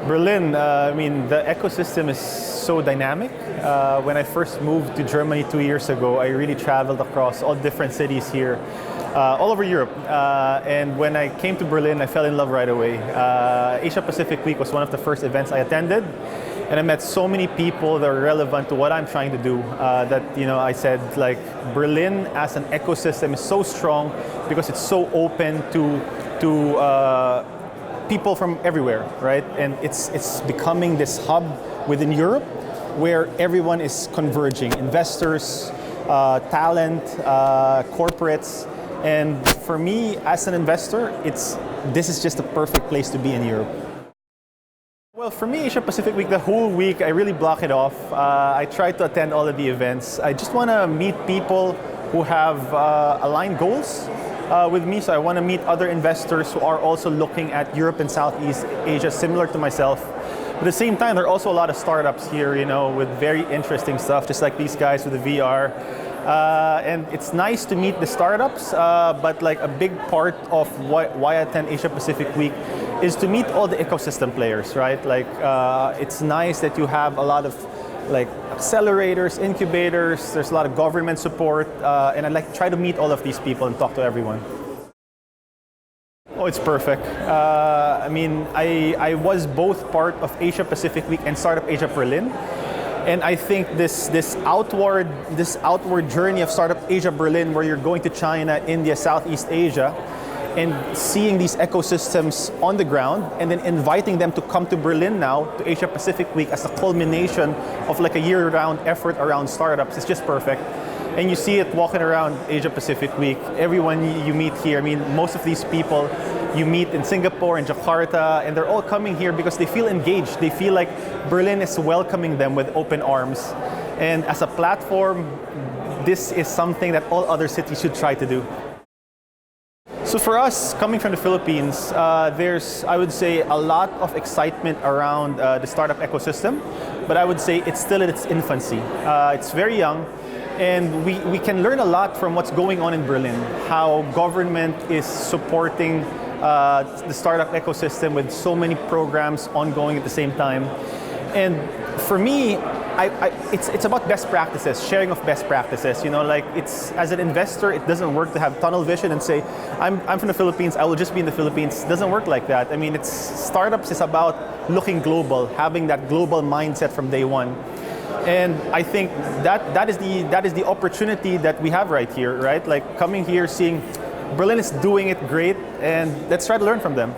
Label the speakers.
Speaker 1: Berlin, I mean, the ecosystem is so dynamic. When I first moved to Germany 2 years ago, I really traveled across all different cities here, all over Europe. And when I came to Berlin, I fell in love right away. Asia Pacific Week was one of the first events I attended. And I met so many people that are relevant to what I'm trying to do. I said, like, Berlin as an ecosystem is so strong because it's so open to people from everywhere, right? And it's becoming this hub within Europe where everyone is converging: investors, talent, corporates. And for me, as an investor, this is just a perfect place to be in Europe. Well, for me, Asia Pacific Week, the whole week, I really block it off. I try to attend all of the events. I just want to meet people who have aligned goals with me. So I want to meet other investors who are also looking at Europe and Southeast Asia, similar to myself. But at the same time, there are also a lot of startups here, with very interesting stuff, just like these guys with the VR. And it's nice to meet the startups, but like a big part of why I attend Asia Pacific Week is to meet all the ecosystem players, right? Like, it's nice that you have a lot of like accelerators, incubators, there's a lot of government support, and I like to try to meet all of these people and talk to everyone. Oh, it's perfect. I mean, I was both part of Asia Pacific Week and Startup Asia Berlin. And I think this outward journey of Startup Asia Berlin, where you're going to China, India, Southeast Asia, and seeing these ecosystems on the ground, and then inviting them to come to Berlin now, to Asia Pacific Week, as a culmination of like a year-round effort around startups, is just perfect. And you see it walking around Asia Pacific Week. Everyone you meet here, I mean, most of these people you meet in Singapore and Jakarta, and they're all coming here because they feel engaged. They feel like Berlin is welcoming them with open arms. And as a platform, this is something that all other cities should try to do. So for us, coming from the Philippines, there's, I would say, a lot of excitement around the startup ecosystem, but I would say it's still in its infancy. It's very young, and we can learn a lot from what's going on in Berlin, how government is supporting the startup ecosystem with so many programs ongoing at the same time. And for me, it's about best practices, sharing of best practices. Like, it's, as an investor, it doesn't work to have tunnel vision and say, I'm from the Philippines, I will just be in the Philippines. It doesn't work like that. I mean, startups is about looking global, having that global mindset from day one. And I think that is the opportunity that we have right here, right? Like, coming here, seeing Berlin is doing it great, and let's try to learn from them.